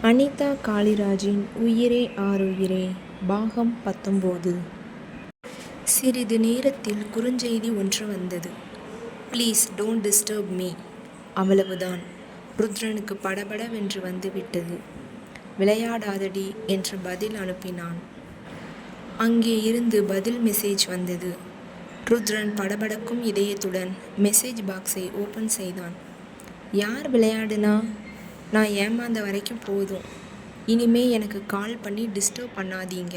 அனிதா காளிராஜின் உயிரே ஆருயிரே பாகம் 19. சிறிது நேரத்தில் குறுஞ்செய்தி ஒன்று வந்தது. Please don't disturb me. அவ்வளவுதான். ருத்ரனுக்கு படபடவென்று வந்துவிட்டது. விளையாடாதடி என்று பதில் அனுப்பினான். அங்கே இருந்து பதில் மெசேஜ் வந்தது. ருத்ரன் படபடக்கும் இதயத்துடன் மெசேஜ் பாக்ஸை ஓப்பன் செய்தான். யார் விளையாடுனா? நான் ஏமாந்த வரைக்கும் போதும். இனிமே எனக்கு கால் பண்ணி டிஸ்டர்ப் பண்ணாதீங்க.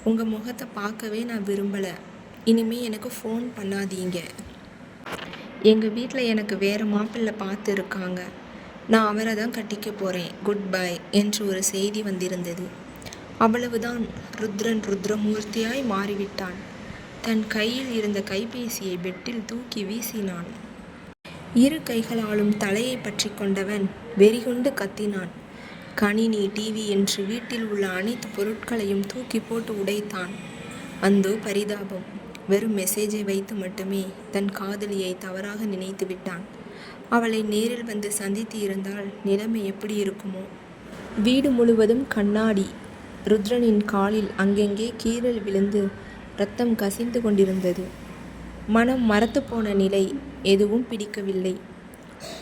உங்கள் முகத்தை பார்க்கவே நான் விரும்பலை. இனிமே எனக்கு ஃபோன் பண்ணாதீங்க. எங்கள் வீட்டில் எனக்கு வேறு மாப்பிள்ளை பார்த்து இருக்காங்க. நான் அவரை தான் கட்டிக்க போகிறேன். குட் பை என்று ஒரு செய்தி வந்திருந்தது. அவ்வளவுதான். ருத்ரன் ருத்ரமூர்த்தியாய் மாறிவிட்டான். தன் கையில் இருந்த கைபேசியை பெட்டில் தூக்கி வீசினான். இரு கைகளாலும் தலையை பற்றி கொண்டவன் வெறிகொண்டு கத்தினான். கணினி, டிவி என்று வீட்டில் உள்ள அனைத்து பொருட்களையும் தூக்கி போட்டு உடைத்தான். அந்தோ பரிதாபம். வெறும் மெசேஜை வைத்து மட்டுமே தன் காதலியை தவறாக நினைத்து விட்டான். அவளை நேரில் வந்து சந்தித்து இருந்தால் நிலைமை எப்படி இருக்குமோ? வீடு முழுவதும் கண்ணாடி. ருத்ரனின் காலில் அங்கெங்கே கீறல் விழுந்து இரத்தம் கசிந்து கொண்டிருந்தது. மனம் மரத்து போன நிலை. எதுவும் பிடிக்கவில்லை.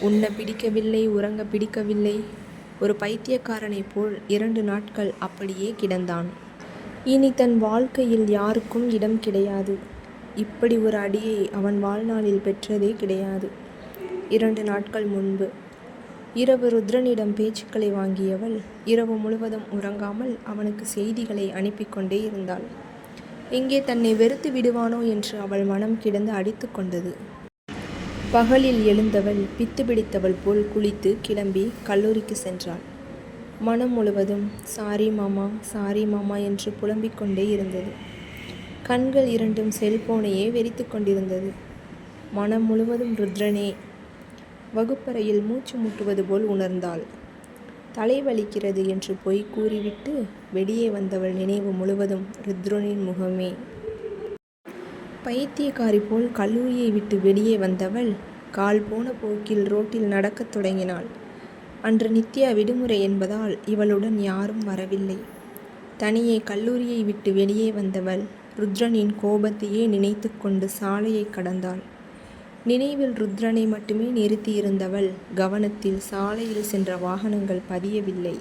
உண்ண பிடிக்கவில்லை, உறங்க பிடிக்கவில்லை. ஒரு பைத்தியக்காரனைப் போல் 2 நாட்கள் அப்படியே கிடந்தான். இனி தன் வாழ்க்கையில் யாருக்கும் இடம் கிடையாது. இப்படி ஒரு அடியை அவன் வாழ்நாளில் பெற்றதே கிடையாது. 2 நாட்கள் முன்பு இரவு ருத்ரனிடம் பேச்சுக்களை வாங்கியவள் இரவு முழுவதும் உறங்காமல் அவனுக்கு செய்திகளை அனுப்பி கொண்டே இருந்தாள். எங்கே தன்னை வெறுத்து விடுவானோ என்று அவள் மனம் கிடந்து அடித்து கொண்டது. பகலில் எழுந்தவள் பித்து பிடித்தவள் போல் குளித்து கிளம்பி கல்லூரிக்கு சென்றாள். மனம் முழுவதும் சாரி மாமா, சாரி மாமா என்று புலம்பிக் கொண்டே இருந்தது. கண்கள் இரண்டும் செல்போனையே வெறித்து கொண்டிருந்தது. மனம் முழுவதும் ருத்ரனே. வகுப்பறையில் மூச்சு முட்டுவது போல் உணர்ந்தாள். தலைவலிக்கிறது என்று பொய் கூறிவிட்டு வெளியே வந்தவள் நினைவு முழுவதும் ருத்ரனின் முகமே. பைத்தியக்காரி போல் கல்லூரியை விட்டு வெளியே வந்தவள் கால் போன போக்கில் ரோட்டில் நடக்கத் தொடங்கினாள். அன்று நித்யா விடுமுறை என்பதால் இவளுடன் யாரும் வரவில்லை. தனியே கல்லூரியை விட்டு வெளியே வந்தவள் ருத்ரனின் கோபத்தையே நினைத்து கொண்டு சாலையை கடந்தாள். நினைவில் ருத்ரனை மட்டுமே நிறுத்தியிருந்தவள் கவனத்தில் சாலையில் சென்ற வாகனங்கள் பதியவில்லை.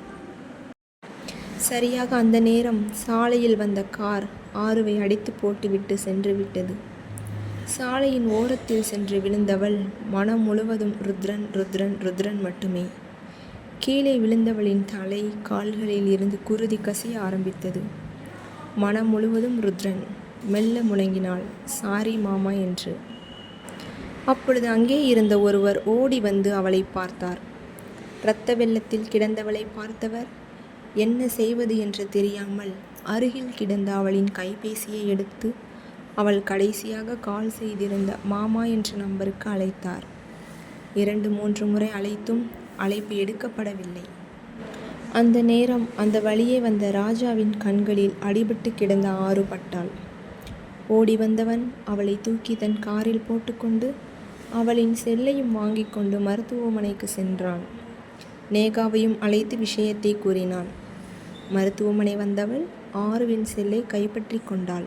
சரியாக அந்த நேரம் சாலையில் வந்த கார் ஆருவை அடித்து போட்டுவிட்டு சென்று விட்டது. சாலையின் ஓரத்தில் சென்று விழுந்தவள் மனம் முழுவதும் ருத்ரன் ருத்ரன் ருத்ரன் மட்டுமே. கீழே விழுந்தவளின் தலை கால்களில் இருந்து குருதி கசிய ஆரம்பித்தது. மனம் முழுவதும் ருத்ரன். மெல்ல முழங்கினாள், சாரி மாமா என்று. அப்பொழுது அங்கே இருந்த ஒருவர் ஓடி வந்து அவளை பார்த்தார். இரத்த வெள்ளத்தில் கிடந்தவளை பார்த்தவர் என்ன செய்வது என்று தெரியாமல் அருகில் கிடந்த அவளின் கைபேசியை எடுத்து அவள் கடைசியாக கால் செய்திருந்த மாமா என்ற நம்பருக்கு அழைத்தார். 2-3 முறை அழைத்தும் அழைப்பு எடுக்கப்படவில்லை. அந்த நேரம் அந்த வழியே வந்த ராஜாவின் கண்களில் அடிபட்டு கிடந்த ஆறு பட்டாள். ஓடி வந்தவன் அவளை தூக்கி தன் காரில் போட்டுக்கொண்டு அவளின் செல்லையும் வாங்கி கொண்டு மருத்துவமனைக்கு சென்றான். நேகாவையும் அழைத்து விஷயத்தை கூறினான். மருத்துவமனை வந்தவள் ஆருவின் செல்லை கைப்பற்றி கொண்டாள்.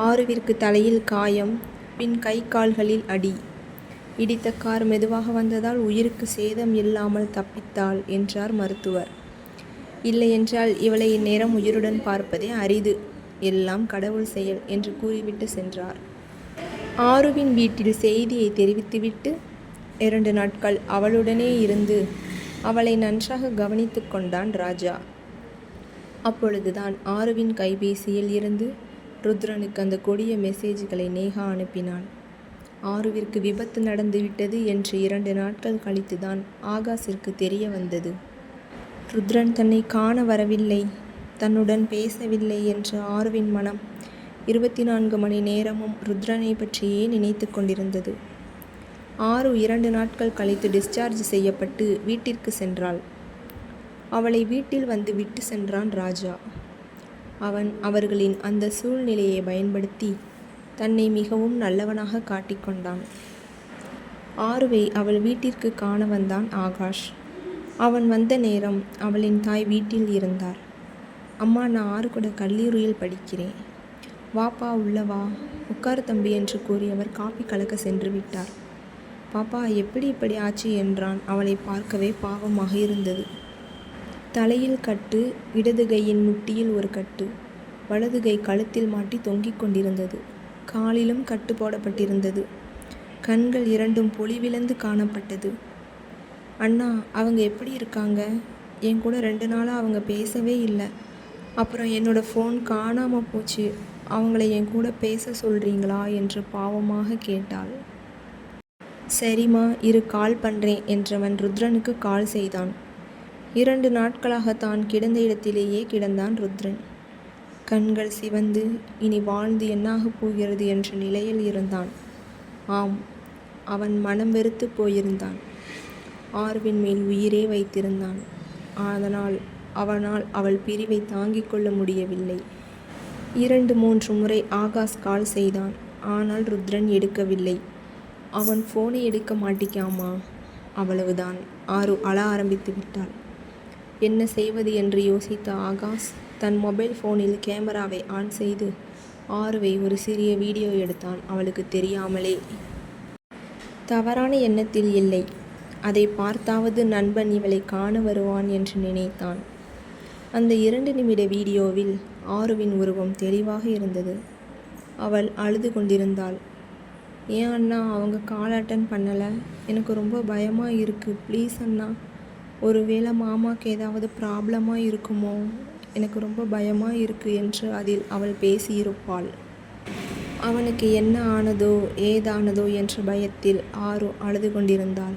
ஆருவிற்கு தலையில் காயம், பின் கை கால்களில் அடி. இடித்த கார் மெதுவாக வந்ததால் உயிருக்கு சேதம் இல்லாமல் தப்பித்தாள் என்றார் மருத்துவர். இல்லையென்றால் இவளை இந்நேரம் உயிருடன் பார்ப்பதே அரிது. எல்லாம் கடவுள் செயல் என்று கூறிவிட்டு சென்றார். ஆருவின் வீட்டில் செய்தியை தெரிவித்துவிட்டு 2 நாட்கள் அவளுடனே இருந்து அவளை நன்றாக கவனித்து கொண்டான் ராஜா. அப்பொழுதுதான் ஆருவின் கைபேசியில் இருந்து ருத்ரனுக்கு அந்த கொடிய மெசேஜ்களை நேகா அனுப்பினாள். ஆருவிற்கு விபத்து நடந்துவிட்டது என்று 2 நாட்கள் கழித்துதான் ஆகாஷிற்கு தெரிய வந்தது. ருத்ரன் தன்னை காண வரவில்லை, தன்னுடன் பேசவில்லை என்ற ஆருவின் மனம் 24 மணி நேரமும் ருத்ரனை பற்றியே நினைத்து கொண்டிருந்தது. ஆரு 2 நாட்கள் கழித்து டிஸ்சார்ஜ் செய்யப்பட்டு வீட்டிற்கு சென்றாள். அவளை வீட்டில் வந்து விட்டு சென்றான் ராஜா. அவன் அவர்களின் அந்த சூழ்நிலையை பயன்படுத்தி தன்னை மிகவும் நல்லவனாக காட்டிக்கொண்டான். ஆருவை அவள் வீட்டிற்கு காண வந்தான் ஆகாஷ். அவன் வந்த நேரம் அவளின் தாய் வீட்டில் இருந்தார். அம்மா, நான் ஆறுகுட கல்லூரியில் படிக்கிறேன். வாப்பா, உள்ள வா, உட்கார் தம்பி என்று கூறி அவர் காப்பி கலக்க சென்று விட்டார். பாப்பா, எப்படி இப்படி ஆச்சு என்றான். அவளை பார்க்கவே பாவமாக இருந்தது. தலையில் கட்டு, இடது கையின் முட்டியில் ஒரு கட்டு, வலது கை கழுத்தில் மாட்டி தொங்கிக் கொண்டிருந்தது. காலிலும் கட்டு போடப்பட்டிருந்தது. கண்கள் இரண்டும் பொலிவிழந்து காணப்பட்டது. அண்ணா, அவங்க எப்படி இருக்காங்க? என் கூட 2 நாளாக அவங்க பேசவே இல்லை. அப்புறம் என்னோடய ஃபோன் காணாமல் போச்சு. அவங்கள என் கூட பேச சொல்கிறீங்களா என்று பாவமாக கேட்டாள். சரிம்மா, இரு, கால் பண்ணுறேன் என்றவன் ருத்ரனுக்கு கால் செய்தான். 2 நாட்களாக தான் கிடந்த இடத்திலேயே கிடந்தான் ருத்ரன். கண்கள் சிவந்து இனி வாழ்ந்து என்னாகப் போகிறது என்ற நிலையில் இருந்தான். ஆம், அவன் மனம் வெறுத்து போயிருந்தான். ஆர்வின் மேல் உயிரே வைத்திருந்தான். அதனால் அவனால் அவள் பிரிவை தாங்கிக் கொள்ள முடியவில்லை. 2-3 முறை ஆகாஷ் கால் செய்தான். ஆனால் ருத்ரன் எடுக்கவில்லை. அவன் ஃபோனை எடுக்க மாட்டிக்காமா? அவ்வளவுதான். ஆரு அழ ஆரம்பித்து விட்டாள். என்ன செய்வது என்று யோசித்த ஆகாஷ் தன் மொபைல் ஃபோனில் கேமராவை ஆன் செய்து ஆருவை ஒரு சிறிய வீடியோ எடுத்தான். அவளுக்கு தெரியாமலே. தவறான எண்ணத்தில் இல்லை. அதை பார்த்தாவது நண்பன் இவளை காண வருவான் என்று நினைத்தான். அந்த 2 நிமிட வீடியோவில் ஆருவின் உருவம் தெளிவாக இருந்தது. அவள் அழுது கொண்டிருந்தாள். ஏன் அண்ணா அவங்க கால் அட்டன் பண்ணலை? எனக்கு ரொம்ப பயமாக இருக்குது. ப்ளீஸ் அண்ணா, ஒருவேளை மாமாவுக்கு ஏதாவது ப்ராப்ளமாக இருக்குமோ? எனக்கு ரொம்ப பயமாக இருக்குது என்று அதில் அவள் பேசியிருப்பாள். அவனுக்கு என்ன ஆனதோ ஏதானதோ என்ற பயத்தில் ஆரு அழுது கொண்டிருந்தாள்.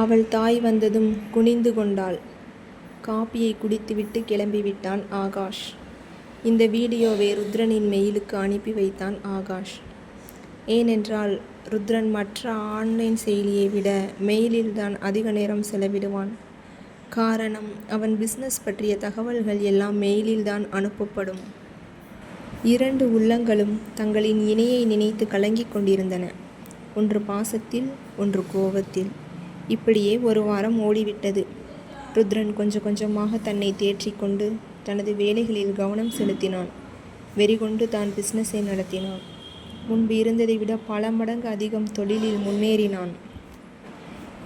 அவள் தாய் வந்ததும் குனிந்து கொண்டாள். காப்பியை குடித்துவிட்டு கிளம்பிவிட்டான் ஆகாஷ். இந்த வீடியோவை ருத்ரனின் மெயிலுக்கு அனுப்பி வைத்தான் ஆகாஷ். ஏனென்றால் ருத்ரன் மற்ற ஆன்லைன் செயலியை விட மெயிலில் தான் அதிக நேரம் செலவிடுவான். காரணம், அவன் பிஸ்னஸ் பற்றிய தகவல்கள் எல்லாம் மெயிலில் தான் அனுப்பப்படும். 2 உள்ளங்களும் தங்களின் இணையை நினைத்து கலங்கிக் கொண்டிருந்தன. ஒன்று பாசத்தில், ஒன்று கோபத்தில். இப்படியே 1 வாரம் ஓடிவிட்டது. ருத்ரன் கொஞ்சம் கொஞ்சமாக தன்னை தேற்றிக்கொண்டு தனது வேலைகளில் கவனம் செலுத்தினான். வெறிகொண்டு தான் பிஸ்னஸை நடத்தினான். முன்பு இருந்ததை விட பல மடங்கு அதிகம் தொழிலில் முன்னேறினான்.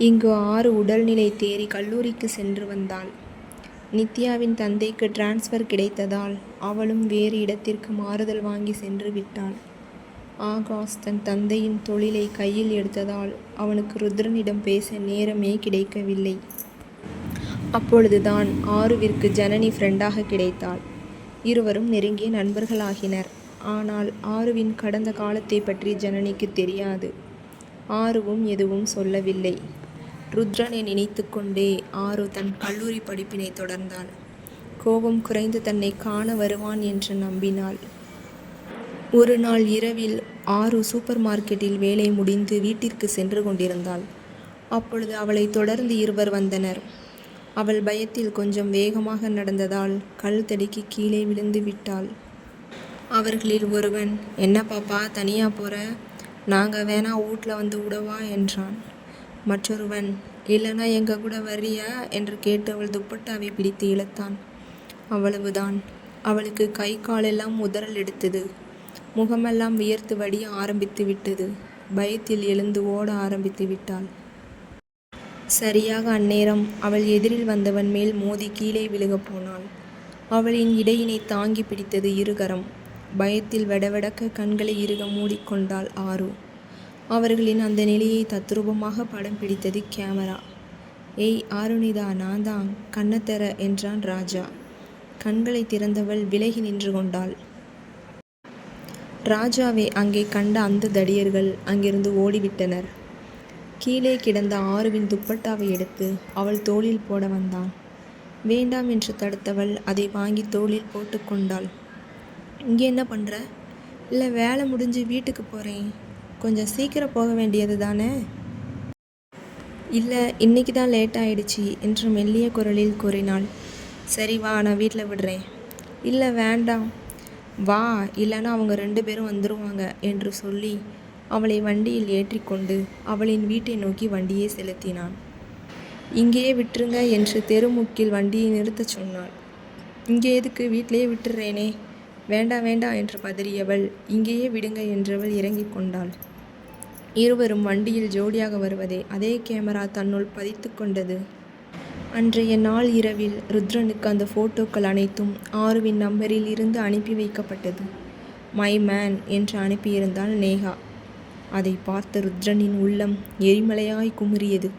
இங்கு ஆறு உடல்நிலை தேறி கல்லூரிக்கு சென்று வந்தாள். நித்யாவின் தந்தைக்கு டிரான்ஸ்ஃபர் கிடைத்ததால் அவளும் வேறு இடத்திற்கு மாறுதல் வாங்கி சென்று விட்டாள். ஆகாஷ் தன் தந்தையின் தொழிலை கையில் எடுத்ததால் அவனுக்கு ருத்ரனிடம் பேச நேரமே கிடைக்கவில்லை. அப்பொழுதுதான் ஆருவிற்கு ஜனனி ஃப்ரெண்டாக கிடைத்தாள். இருவரும் நெருங்கிய நண்பர்களாகினர். ஆனால் ஆருவின் கடந்த காலத்தை பற்றி ஜனனிக்கு தெரியாது. ஆருவும் எதுவும் சொல்லவில்லை. ருத்ரனை நினைத்து கொண்டே ஆரு தன் கல்லூரி படிப்பினை தொடர்ந்தாள். கோபம் குறைந்து தன்னை காண வருவான் என்று நம்பினாள். ஒரு நாள் இரவில் ஆரு சூப்பர் மார்க்கெட்டில் வேலை முடிந்து வீட்டிற்கு சென்று கொண்டிருந்தாள். அப்பொழுது அவளை தொடர்ந்து இருவர் வந்தனர். அவள் பயத்தில் கொஞ்சம் வேகமாக நடந்ததால் கல் தடுக்கி கீழே விழுந்து விட்டாள். அவர்களில் ஒருவன், என்ன பாப்பா தனியாக போகிற? நாங்கள் வேணா வீட்டில் வந்து விடவா என்றான். மற்றொருவன், இல்லைனா எங்கள் கூட வர்றியா என்று கேட்டு அவள் துப்பட்டாவை பிடித்து இழுத்தான். அவ்வளவுதான். அவளுக்கு கை காலெல்லாம் உதறல் எடுத்தது. முகமெல்லாம் வியர்த்து வடிய ஆரம்பித்து விட்டது. பயத்தில் எழுந்து ஓட ஆரம்பித்து விட்டாள். சரியாக அந்நேரம் அவள் எதிரில் வந்தவன் மேல் மோதி கீழே விழுகப் போனாள். அவளின் இடையினை தாங்கி பிடித்தது இருகரம். பயத்தில் வெடவெடக்க கண்களை இறுக மூடிக்கொண்டாள் ஆரு. அவர்களின் அந்த நிலையை தத்ரூபமாக படம் பிடித்தது கேமரா. ஏய் ஆருணிதா, நான் தான், கண்ணத்தர என்றான் ராஜா. கண்களை திறந்தவள் விலகி நின்று கொண்டாள். ராஜாவை அங்கே கண்ட அந்த தடியர்கள் அங்கிருந்து ஓடிவிட்டனர். கீழே கிடந்த ஆருவின் துப்பட்டாவை எடுத்து அவள் தோளில் போட வந்தான். வேண்டாம் என்று தடுத்தவள் அதை வாங்கி தோளில் போட்டு கொண்டாள். இங்கே என்ன பண்ணுற? இல்லை, வேலை முடிஞ்சு வீட்டுக்கு போகிறேன். கொஞ்சம் சீக்கிரம் போக வேண்டியது தானே? இல்லை, இன்னைக்கு தான் லேட் ஆயிடுச்சு என்று மெல்லிய குரலில் கூறினாள். சரி வா, நான் வீட்டில் விடுறேன். இல்லை வேண்டாம், வா, இல்லைன்னா அவங்க 2 பேரும் வந்துடுவாங்க என்று சொல்லி அவளை வண்டியில் ஏற்றிக்கொண்டு அவளின் வீட்டை நோக்கி வண்டியை செலுத்தினான். இங்கேயே விட்டுருங்க என்று தெருமுக்கில் வண்டியை நிறுத்தச் சொன்னாள். இங்கே எதுக்கு, வீட்டிலேயே விட்டுறேனே. வேண்டாம் வேண்டாம் என்று பதறியவள், இங்கேயே விடுங்க என்றவள் இறங்கிக் கொண்டாள். இருவரும் வண்டியில் ஜோடியாக வருவதை அதே கேமரா தன்னுள் பதித்து கொண்டது. அன்றைய நாள் இரவில் ருத்ரனுக்கு அந்த போட்டோக்கள் அனைத்தும் ஆருவின் நம்பரில் இருந்து அனுப்பி வைக்கப்பட்டது. மை மேன் என்று அனுப்பியிருந்தாள் நேஹா. அதை பார்த்த ருத்ரனின் உள்ளம் எரிமலையாய் குமுறியது.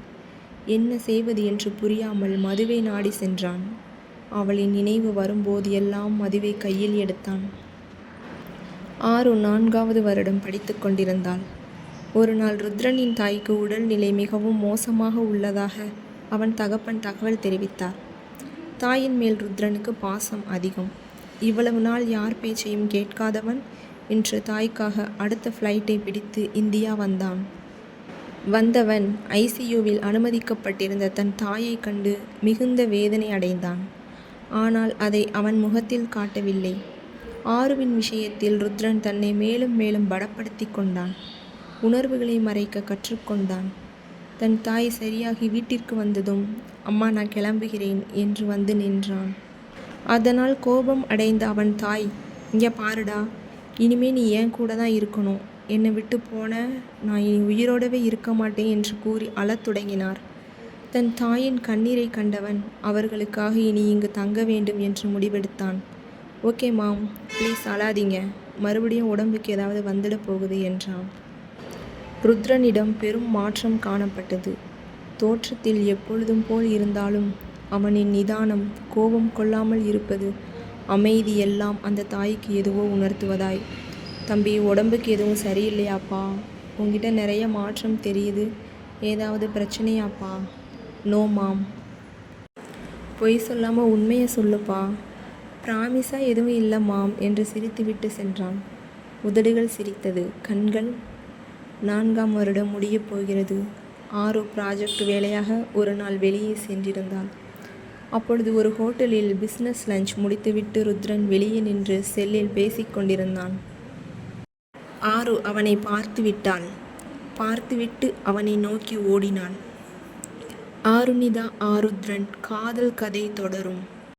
என்ன செய்வது என்று புரியாமல் மதுவை நாடி சென்றான். அவளின் நினைவு வரும்போது எல்லாம் மதுவை கையில் எடுத்தான். ஆரு 4வது வருடம் படித்து கொண்டிருந்தாள். ஒரு நாள் ருத்ரனின் தாய்க்கு உடல்நிலை மிகவும் மோசமாக உள்ளதாக அவன் தகப்பன் தகவல் தெரிவித்தார். தாயின் மேல் ருத்ரனுக்கு பாசம் அதிகம். இவ்வளவு நாள் யார் பேச்சையும் கேட்காதவன் இன்று தாய்க்காக அடுத்த ஃப்ளைட்டை பிடித்து இந்தியா வந்தான். வந்தவன் ஐசியூவில் அனுமதிக்கப்பட்டிருந்த தன் தாயை கண்டு மிகுந்த வேதனை அடைந்தான். ஆனால் அதை அவன் முகத்தில் காட்டவில்லை. ஆருவின் விஷயத்தில் ருத்ரன் தன்னை மேலும் மேலும் பலப்படுத்தி கொண்டான். உணர்வுகளை மறைக்க கற்றுக்கொண்டான். தன் தாய் சரியாகி வீட்டிற்கு வந்ததும், அம்மா நான் கிளம்புகிறேன் என்று வந்து நின்றான். அதனால் கோபம் அடைந்த அவன் தாய், இங்கே பாருடா, இனிமே நீ ஏன் கூட தான் இருக்கணும். என்னை விட்டு போன நான் இனி உயிரோடவே இருக்க மாட்டேன் என்று கூறி அழத் தொடங்கினார். தன் தாயின் கண்ணீரை கண்டவன் அவர்களுக்காக இனி இங்கு தங்க வேண்டும் என்று முடிவெடுத்தான். ஓகே மாம், ப்ளீஸ் அழாதீங்க, மறுபடியும் உடம்புக்கு ஏதாவது வந்துட போகுது என்றான். ருத்ரனிடம் பெரும் மாற்றம் காணப்பட்டது. தோற்றத்தில் எப்பொழுதும் போல் இருந்தாலும் அவனின் நிதானம், கோபம் கொள்ளாமல் இருப்பது, அமைதி எல்லாம் அந்த தாய்க்கு எதுவோ உணர்த்துவதாய், தம்பி உடம்புக்கு எதுவும் சரியில்லையாப்பா, உங்ககிட்ட நிறைய மாற்றம் தெரியுது, ஏதாவது பிரச்சனையாப்பா? நோ மாம். பொய் சொல்லாமல் உண்மையை சொல்லுப்பா. ப்ராமிஸாக எதுவும் இல்லை மாம் என்று சிரித்துவிட்டு சென்றான். உதடுகள் சிரித்தது, கண்கள். 4ஆம் வருடம் முடியப் போகிறது. ஆரு ப்ராஜெக்ட் வேலையாக ஒரு நாள் வெளியே சென்றிருந்தாள். அப்பொழுது ஒரு ஹோட்டலில் பிஸ்னஸ் லஞ்ச் முடித்துவிட்டு ருத்ரன் வெளியே நின்று செல்லில் பேசிக் கொண்டிருந்தான். ஆரு அவனை பார்த்துவிட்டாள். பார்த்துவிட்டு அவனை நோக்கி ஓடினாள். ஆருணிதா ஆருத்ரன் காதல் கதை தொடரும்.